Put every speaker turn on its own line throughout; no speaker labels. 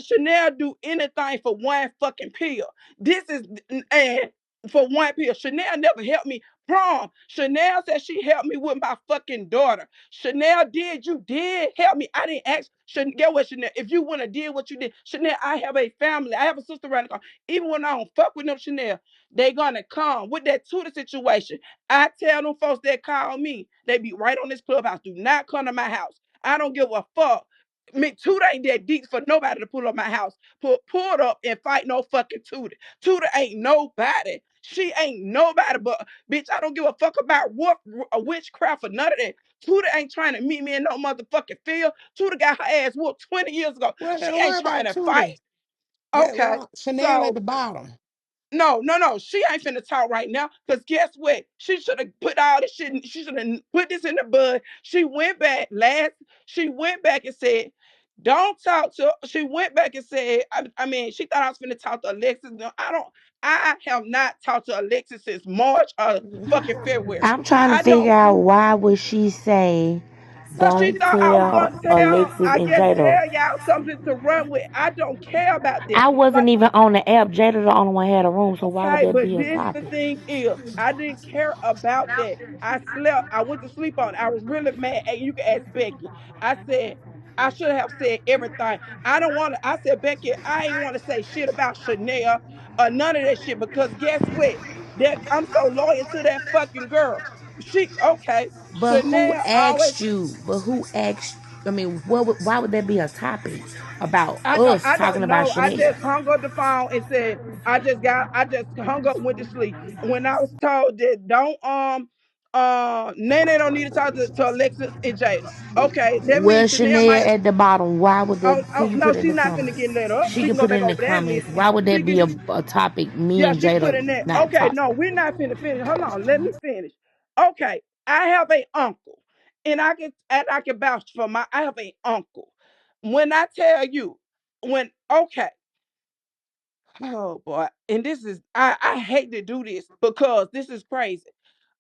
Chanel do anything for one fucking pill. This is and for one pill. Chanel never helped me. Prom. Chanel said she helped me with my fucking daughter. Chanel did. You did help me. I didn't ask. Get what, Chanel? If you wouldn't have did what you did, Chanel, I have a family. I have a sister around the corner. Even when I don't fuck with them, Chanel, they gonna come with that tutor situation. I tell them folks that call me, they be right on this clubhouse. Do not come to my house. I don't give a fuck. Me, Tuda ain't that deep for nobody to pull up my house, pull up and fight no fucking Tuda. Tuda ain't nobody. She ain't nobody but bitch. I don't give a fuck about witchcraft or none of that. Tuda ain't trying to meet me in no motherfucking field. Tuda got her ass whooped 20 years ago.
Well,
She
don't
ain't
worry
trying
about
to fight.
Tudor.
Okay,
Chanel at
so
the bottom.
no, no, no. She ain't finna talk right now. Cause guess what? She should have put all this shit. She should have put this in the bud. She went back last. She went back and said, "Don't talk to." She went back and said, I mean, she thought I was finna talk to Alexis. No, I don't. I have not talked to Alexis since March or fucking February.
I'm trying to
I
figure
don't.
out why would she say,
Cause she
don't
thought I was
tell
gonna tell.
Alexis
I
and
guess
Jada.
tell y'all something to run with. I don't care about that.
I
Like,
wasn't even on the app. Jada the only one had a room, so why would
okay,
that
but
be a
this the
topic?
thing is, I didn't care about that. I slept. I went to sleep on it. I was really mad. And you can ask Becky. I said I should have said everything. I don't want to. I said Becky, I ain't want to say shit about Chanel or none of that shit because guess what? That I'm so loyal to that fucking girl. She okay.
But who
Chanel always.
asked you? But who asked? I mean, why would that be a topic about
I don't
us
I
talking
don't
about
know. I
Chanel?
just hung up the phone and said I just hung up and went to sleep. When I was told that don't Naynay don't need to talk to Alexis and Jada. Okay, that
Well,
means Chanel
Chanel
might
at the bottom. Why would that?
oh,
Can
oh
you
no,
put it in
she's
the
not finna
comments?
get let up.
She
She
can
can go
put it
back
in the
over there and
comments.
listen.
Why would
She
that be
can
a topic? Me
yeah,
and
she put
Jada
in that.
not
Okay,
talk.
no, we're not finna finish. Hold on, let me finish. Okay, I have a uncle, and I can vouch for my I have a uncle. When I tell you, when okay. Oh boy. And this is I hate to do this because this is crazy.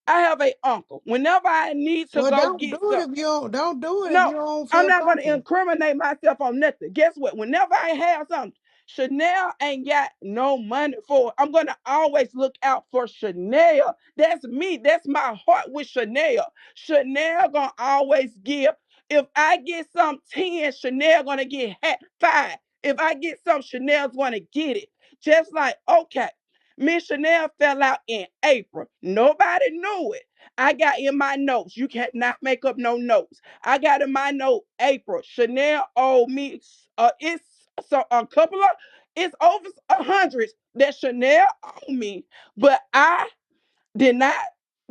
I have a uncle. Whenever I need to
Well,
go
don't do
get
it
some,
if you don't do it if
no,
you don't
I'm
feel
not going to
comfortable.
incriminate myself on nothing. Guess what? Whenever I have something, Chanel ain't got no money for it. I'm going to always look out for Chanel. That's me. That's my heart with Chanel. Chanel going to always give. If I get some 10, Chanel going to get 5. If I get some, Chanel's going to get it. Just like, okay, Miss Chanel fell out in April. Nobody knew it. I got in my notes. You cannot make up no notes. I got in my note April. Chanel owed me it's so a couple of it's over 100 that Chanel owed me, but I did not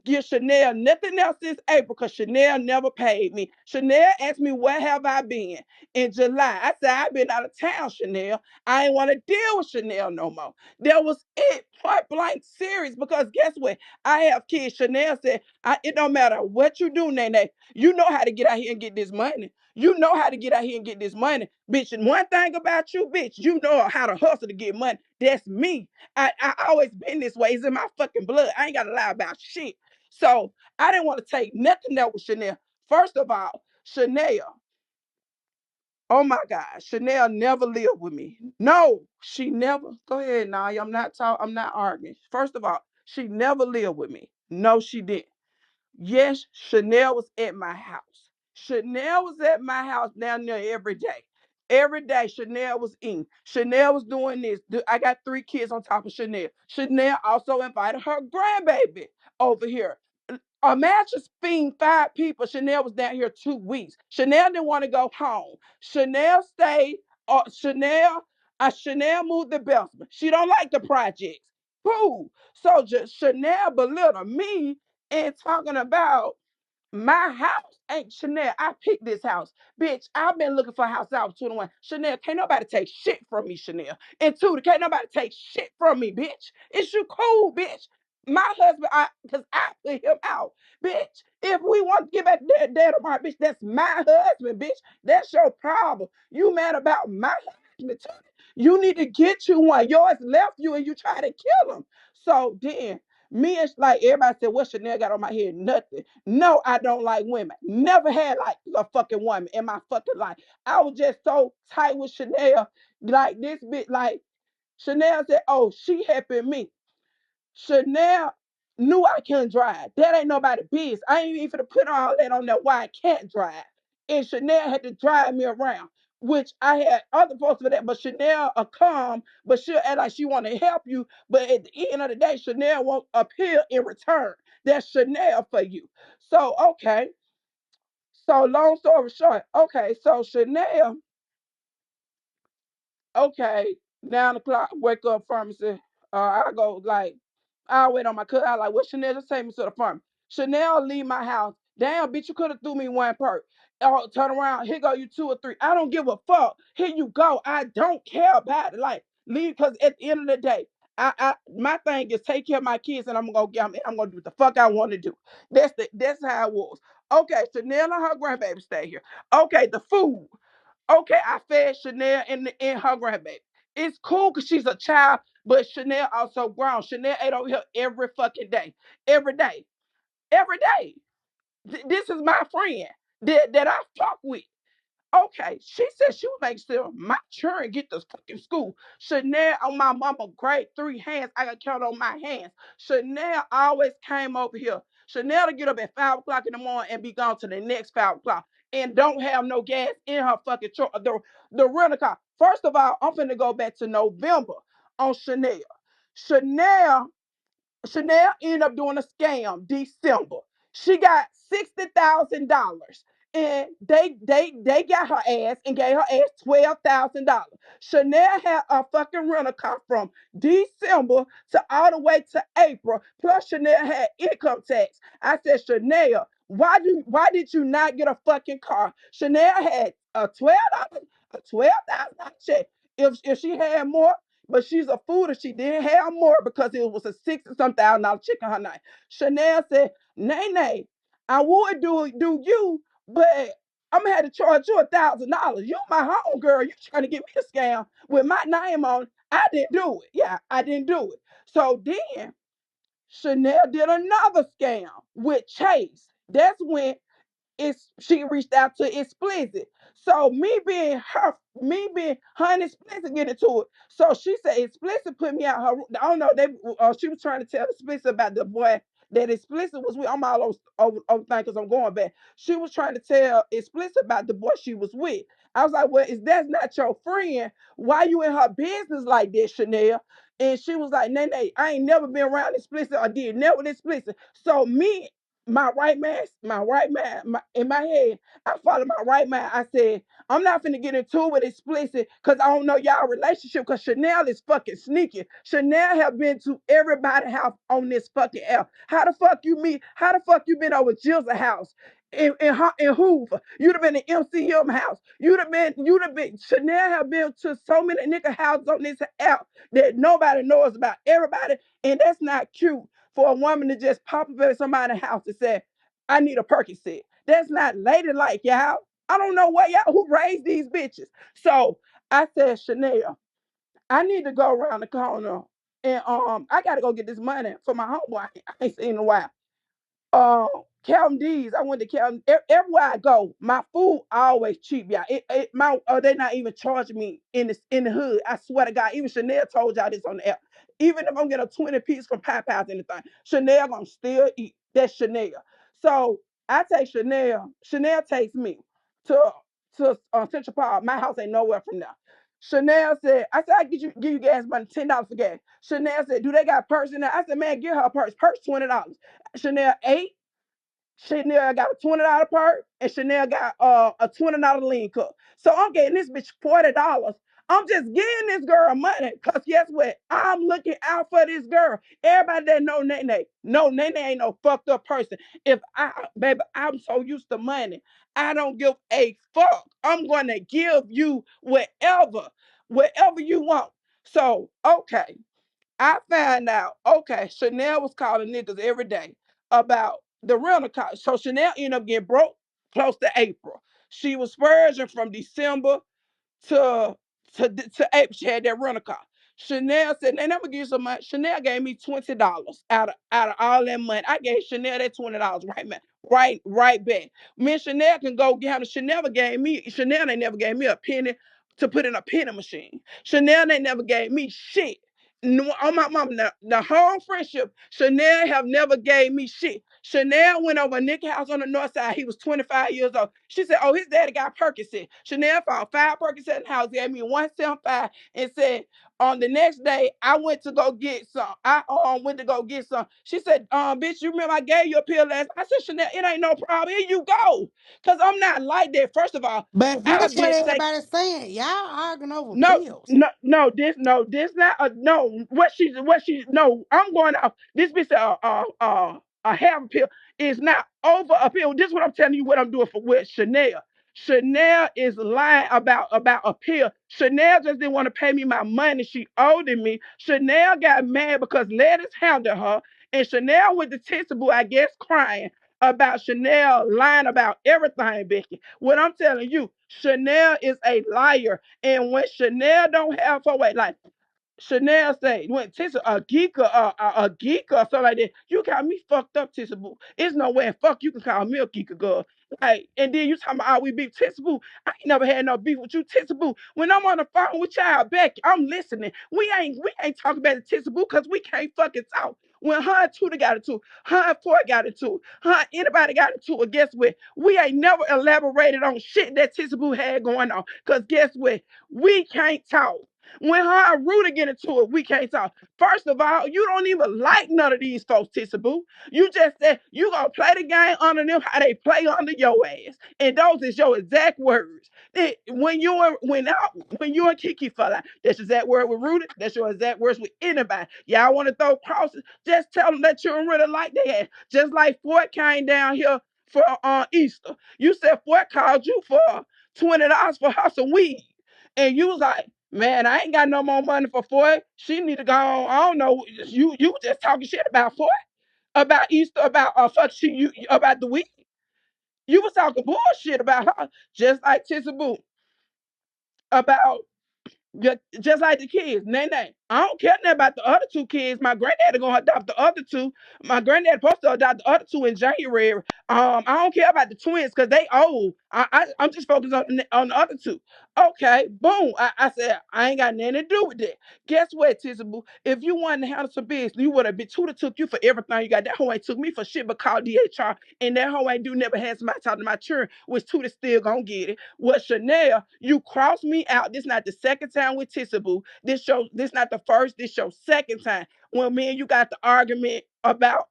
give Chanel nothing else since April because Chanel never paid me. Chanel asked me, where have I been in July? I said, I've been out of town, Chanel. I ain't want to deal with Chanel no more. That was it, point blank serious, because guess what? I have kids. Chanel said, it don't matter what you do, Naynay. You know how to get out here and get this money. You know how to get out here and get this money. Bitch, and one thing about you, bitch, you know how to hustle to get money. That's me. I always been this way. It's in my fucking blood. I ain't got to lie about shit. So I didn't want to take nothing that was Chanel. First of all, Chanel, oh my God, Chanel never lived with me. No, she never. Go ahead, now. I'm not talking. I'm not arguing. First of all, she never lived with me. No, she didn't. Yes, Chanel was at my house. Chanel was at my house down there every day. Every day, Chanel was in. Chanel was doing this. I got 3 kids on top of Chanel. Chanel also invited her grandbaby over here. Imagine being 5 people. Chanel was down here 2 weeks. Chanel didn't want to go home. Chanel stayed. Chanel moved to Beltsman. She don't like the projects. Cool. So just Chanel belittled me and talking about my house ain't Chanel. I picked this house. Bitch, I've been looking for a house out of 21. Chanel, can't nobody take shit from me, Chanel. And two, can't nobody take shit from me, bitch. Is you cool, bitch? My husband, because I put him out. Bitch, if we want to get back dead of my bitch, that's my husband, bitch. That's your problem. You mad about my husband, too. You need to get you one. Yours left you and you try to kill him. So then Me, it's like everybody said, what Chanel got on my head? Nothing. No, I don't like women. Never had like a fucking woman in my fucking life. I was just so tight with Chanel. Like this bit, like Chanel said, oh, she helping me. Chanel knew I couldn't drive. That ain't nobody business. I ain't even finna put all that on there why I can't drive. And Chanel had to drive me around, which I had other folks for that, but Chanel a calm, but she'll act like she want to help you. But at the end of the day, Chanel won't appear in return. That's Chanel for you. So okay. So long story short, okay, so Chanel, okay, 9 o'clock, wake up pharmacy. I go like, I wait on my cousin. I like, what Chanel just take me to the farm. Chanel leave my house. Damn, bitch, you could have threw me one perk. Oh, turn around. Here go you two or three. I don't give a fuck. Here you go. I don't care about it. Like, leave because at the end of the day, my thing is take care of my kids and I'm gonna get them. I'm gonna do what the fuck I want to do. That's how it was. Okay, Chanel and her grandbaby stay here. Okay, the food. Okay, I fed Chanel in her grandbaby. It's cool because she's a child, but Chanel also grown. Chanel ate over here every fucking day. Every day. Every day. This is my friend that I fuck with. Okay, she said she would make sure my children get to fucking school. Chanel on my mama grade 3 hands. I got count on my hands. Chanel always came over here. Chanel to get up at 5 o'clock in the morning and be gone to the next 5 o'clock and don't have no gas in her fucking truck. The rental car. First of all, I'm finna go back to November on Chanel. Chanel Chanel ended up doing a scam December. She got $60,000. And they got her ass and gave her ass $12,000. Chanel had a fucking rental car from December to all the way to April. Plus Chanel had income tax. I said, Chanel, why did you not get a fucking car? Chanel had a $12,000 check. If she had more, but she's a fool if she didn't have more because it was a $60-some thousand chicken her night. Chanel said, Naynay, I would do you, but I'm gonna have to charge you $1,000. You my home girl. You trying to get me to scam with my name on it. I didn't do it. Yeah, I didn't do it. So then Chanel did another scam with Chase. That's when she reached out to Explicit. So me being her and Explicit get into it. So she said Explicit put me out her. I don't know. She was trying to tell Explicit about the boy that Explicit was with. I'm all over thing because I'm going back. She was trying to tell Explicit about the boy she was with. I was like, well, is that not your friend? Why you in her business like this, Chanel? And she was like, Nene, I ain't never been around Explicit or did never Explicit. So me in my head, I followed my right mind. I said, I'm not finna get into it with Explicit because I don't know y'all relationship because Chanel is fucking sneaky. Chanel have been to everybody's house on this fucking app. How the fuck you meet? How the fuck you been over Jill's house? In Hoover, you'd have been in MCM house. You'd have been. Chanel have been to so many nigga houses on this app that nobody knows about. Everybody, and that's not cute for a woman to just pop up at somebody's house and say, I need a Percocet. That's not ladylike, y'all. I don't know what y'all who raised these bitches. So I said, Chanel, I need to go around the corner and I gotta go get this money for my homeboy. I ain't seen in a while. uh Calvin D's. I went to Calvin. Everywhere I go, my food always cheap, y'all. They not even charging me in the hood. I swear to God. Even Chanel told y'all this on the app. Even if I'm getting a 20 piece from Popeyes, anything, Chanel gonna still eat. That's Chanel. So I take Chanel. Chanel takes me to Central Park. My house ain't nowhere from there. Chanel said, I said, I give you gas money, $10 for gas. Chanel said, do they got purse in there? I said, man, give her a purse. Purse $20. Chanel ate. Chanel got a $20 purse, and Chanel got a $20 lean cup. So I'm getting this bitch $40. I'm just giving this girl money because guess what? I'm looking out for this girl. Everybody that know Naynay, no, Naynay ain't no fucked up person. Baby, I'm so used to money. I don't give a fuck. I'm going to give you whatever you want. So, okay. I found out, okay, Chanel was calling niggas every day about the rental car. So Chanel ended up getting broke close to April. She was spurging from December to April. She had that rental car. Chanel said, and I'm gonna give you some money. Chanel gave me $20 out of all that money. I gave Chanel that $20 right, man. Right back. Me and Chanel can go get her. Chanel ain't never gave me a penny to put in a penny machine. Chanel ain't never gave me shit. No, on my mom, the whole friendship, Chanel have never gave me shit. Chanel went over Nick house on the north side. He was 25 years old. She said, "Oh, his daddy got Percocet." Chanel found 5 Percocet in the house, gave me 175, and said, on the next day, I went to go get some. I went to go get some. She said, bitch, you remember I gave you a pill last. I said, Chanel, it ain't no problem. Here you go. Cause I'm not like that. First of all,
But
I
that's what
did say
everybody's saying. Y'all arguing over
no,
pills.
no, this not no. What she no. I'm going off. This bitch a half a pill is not over a pill. This is what I'm telling you. What I'm doing for with Chanel. Chanel is lying about a pill. Chanel just didn't want to pay me my money she owed me. Chanel got mad because Lettuce handled her, and Chanel went to Tissable, I guess, crying about Chanel lying about everything, Becky. What I'm telling you, Chanel is a liar. And when Chanel don't have her way, like Chanel say, when Tissa a geek or something like that, you got me fucked up, Tissa Boo. It's no way in fuck you can call me a geeker girl. Like, and then you talking about we beef Tissa Boo. I ain't never had no beef with you, Tissa Boo. When I'm on the phone with y'all back, I'm listening. We ain't talking about the Tissa Boo because we can't fucking talk. When her and Tudor got it too, her and Foy got it too, her and anybody got it too, or guess what? We ain't never elaborated on shit that Tissa Boo had going on. Cause guess what? We can't talk. When her and Rudy get into it, we can't talk. First of all, you don't even like none of these folks, Tissa Boo. You just said you gonna play the game under them how they play under your ass. And those is your exact words. When you and Kiki fell out, that's your exact word with Rudy. That's your exact words with anybody. Y'all want to throw crosses? Just tell them that you don't really like their ass. Just like Fort came down here for Easter. You said Fort called you for $20 for her some weed. And you was like, man, I ain't got no more money for Foy. She need to go on. I don't know. You just talking shit about Foy, about Easter, about fuck she you about the week. You was talking bullshit about her, just like Tissa Boo about just like the kids. Naynay. I don't care nothing about the other two kids. My granddaddy gonna adopt the other two. My granddaddy supposed to adopt the other two in January. I don't care about the twins because they old. I'm just focused on the other two. Okay, boom. I said I ain't got nothing to do with that. Guess what, Tizaboo? If you wanted to handle some business, you would have been Tuda took you for everything you got. That hoe ain't took me for shit but called DHR. And that hoe ain't do never had somebody talk to my children, which Tuda still gonna get it. Well, Chanel, you crossed me out. This not the second time with Tissaboo. This not the first. This your second time. When me and you got the argument about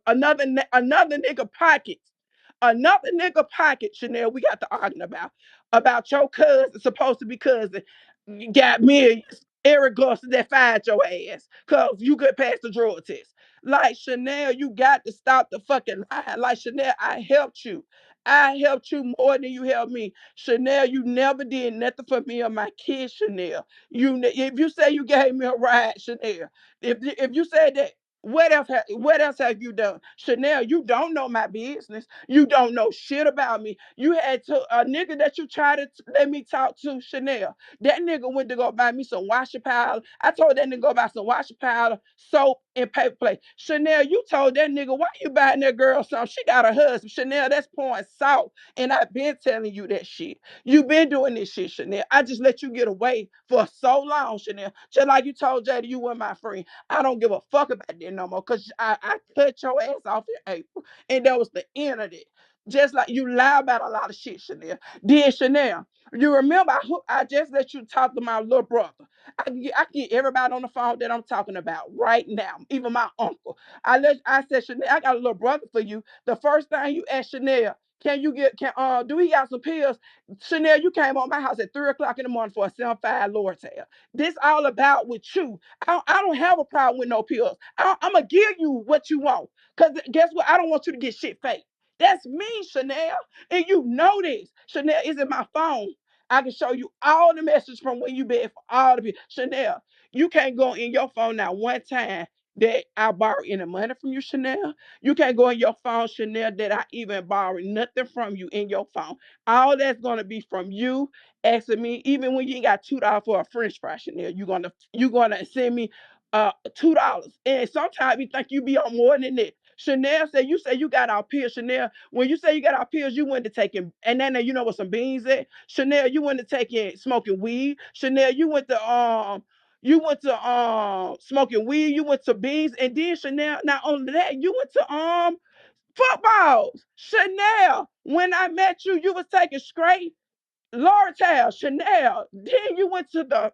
another nigga pockets. Another nigga pocket, Chanel, we got to arguing about your cousin, supposed to be cousin, got millions. Eric Gloster that fired your ass because you could pass the drug test. Like Chanel, you got to stop the fucking lie. Like Chanel, I helped you. I helped you more than you helped me. Chanel, you never did nothing for me or my kids, Chanel. If you say you gave me a ride, Chanel, if you said that, what else have you done? Chanel, you don't know my business. You don't know shit about me. You had to a nigga that you tried to let me talk to, Chanel. That nigga went to go buy me some washer powder. I told that nigga go buy some washer powder, soap, and paper plate. Chanel, you told that nigga, why you buying that girl something? She got a husband. Chanel, that's pouring salt. And I've been telling you that shit. You been doing this shit, Chanel. I just let you get away for so long, Chanel. Just like you told Jada you were my friend. I don't give a fuck about that no more because I cut your ass off in April. And that was the end of it. Just like you lie about a lot of shit, Chanel. Then Chanel, you remember I just let you talk to my little brother. I can get everybody on the phone that I'm talking about right now, even my uncle. I said, Chanel, I got a little brother for you. The first thing you asked Chanel, do he got some pills? Chanel, you came on my house at 3 o'clock in the morning for a 75 Lortel. This all about with you. I don't have a problem with no pills. I'm gonna give you what you want. Cause guess what? I don't want you to get shit fake. That's me, Chanel. And you know this. Chanel is in my phone. I can show you all the messages from when you been for all the people. Chanel, you can't go in your phone now one time that I borrow any money from you, Chanel. You can't go in your phone, Chanel, that I even borrow nothing from you in your phone. All that's gonna be from you asking me, even when you ain't got $2 for a French fry, Chanel, you gonna send me $2. And sometimes you think you be on more than that. Chanel said you say you got our pills, Chanel. When you say you got our pills, you went to taking and then you know what some beans at? Chanel, you went to taking smoking weed. Chanel, you went to smoking weed, you went to beans, and then Chanel, not only that, you went to footballs. Chanel, when I met you, you was taking straight L'Oreal, Chanel. Then you went to the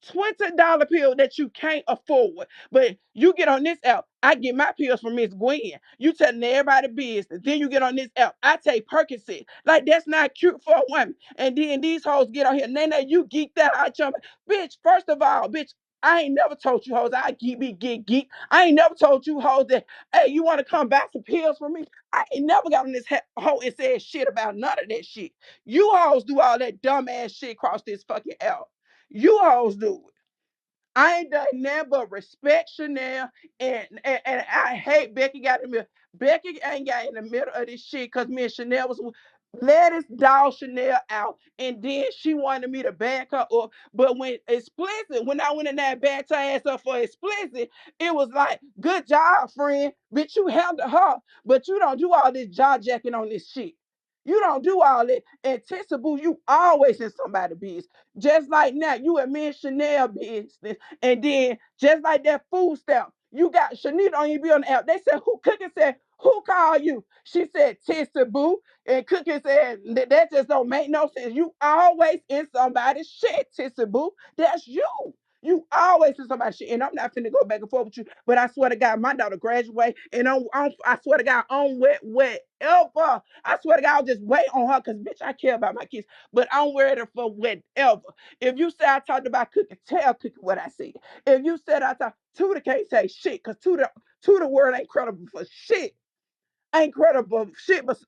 $20 pill that you can't afford. But you get on this app, I get my pills from Miss Gwen. You telling everybody business. Then you get on this app, I take Percocet. Like that's not cute for a woman. And then these hoes get on here. Naynay, you geeked out. I jump. Bitch, first of all, bitch, I ain't never told you hoes I get geek. I ain't never told you hoes that, hey, you want to come back some pills from me? I ain't never got on this hoe and said shit about none of that shit. You hoes do all that dumb ass shit across this fucking app. You hoes do it. I ain't done nothing but respect Chanel, and I hate Becky got in the middle. Becky ain't got in the middle of this shit because me and Chanel was let us dog Chanel out, and then she wanted me to back her up. But when explicit, when I went in there and backed her ass up for explicit, it was like, good job, friend. Bitch, you handled her, but you don't do all this jaw jacking on this shit. You don't do all that. And Tissa Boo, you always in somebody's business. Just like now, you and me and Chanel business. And then just like that food stamp, you got Shanita don't even be on the app. They said, who Cookie said, who called you? She said, Tissa Boo. And Cookie said, that just don't make no sense. You always in somebody's shit, Tissa Boo. That's you. You always in somebody's shit. And I'm not finna go back and forth with you. But I swear to God, my daughter graduate. And I swear to God, on whatever. I swear to God, I'll just wait on her because, bitch, I care about my kids. But I'm worried for whatever. If you say I talked about Cookie, tell Cookie what I said. If you said I talked, Tuda can't say shit because Tuda word ain't credible for shit. Ain't credible for shit, but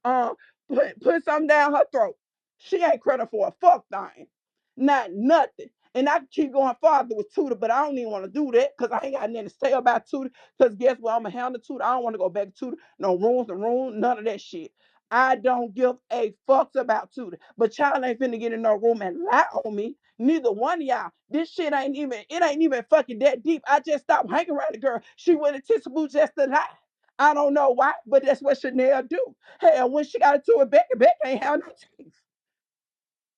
put something down her throat. She ain't credible for a fuck thing. Not nothing. And I can keep going farther with Tuda, but I don't even want to do that because I ain't got nothing to say about Tuda. Because guess what? I'm going to handle Tuda. I don't want to go back to Tuda. No rooms and room, none of that shit. I don't give a fuck about Tuda. But y'all ain't finna get in no room and lie on me. Neither one of y'all. This shit ain't even fucking that deep. I just stopped hanging around the girl. She went to Tissa Boo just to lie. I don't know why, but that's what Chanel do. Hell, when she got into it, Becky ain't have no teeth.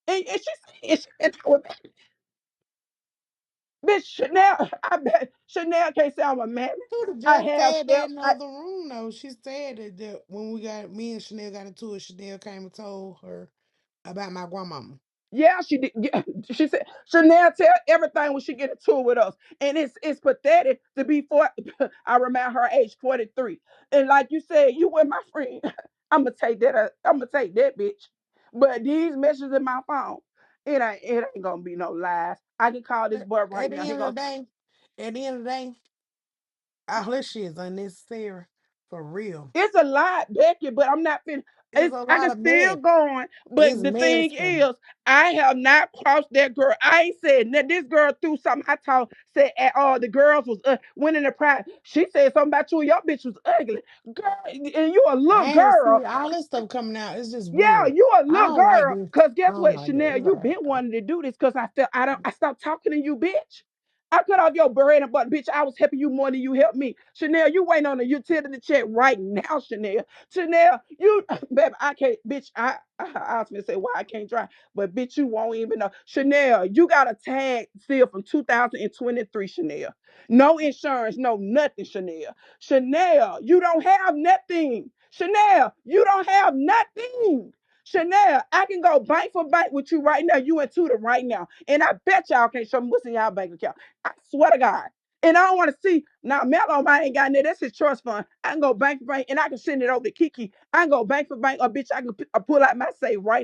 And she said, bitch, Chanel, I bet Chanel can't say I'm a man.
Tuda
I
just
have
said that
stepped.
in the other room though. She said that when me and Chanel got into it, Chanel came and told her about my grandmama.
Yeah, she did. Yeah, she said Chanel tell everything when she get into it with us, and it's pathetic to be for. I remind her age 43, and like you said, you were my friend. I'm gonna take that. I'm gonna take that bitch. But these messages in my phone, it ain't gonna be no lies. I can call this boy right
At
now.
the
He
end of
goes,
the day, at the end of the day, all this shit is unnecessary for real.
it's a lot, Becky, but I'm not fin.
It's a
I
lot
can
of
still
mess.
go on, but
It's
the thing
medicine.
is, I have not crossed that girl. I ain't said that this girl threw something. I told said at all the girls was went in the pride. She said something about you. Your bitch was ugly, girl, and you a little
I ain't
girl.
see all this stuff coming out. It's just
Yeah,
weird.
you a
I
little
don't like
girl.
this.
Cause
I
guess
don't
what,
like this.
Chanel,
It's
you
all right
been
though.
wanting to do this because I stopped talking to you, bitch. I cut off your bread and butter, bitch. I was helping you more than you helped me. Chanel, you waiting on a utility check right now, Chanel. Chanel, you, baby, I can't, bitch. I was gonna say why I can't drive, but bitch, you won't even know. Chanel, you got a tag still from 2023, Chanel. No insurance, no nothing, Chanel. Chanel, you don't have nothing. Chanel, you don't have nothing. Chanel, I can go bank for bank with you right now. You and Tudor right now. And I bet y'all can't show me what's in y'all bank account. I swear to God. And I don't want to see. Now, Mello I ain't got that. That's his trust fund. I can go bank for bank and I can send it over to Kiki. I can go bank for bank or bitch, I can pull out my safe right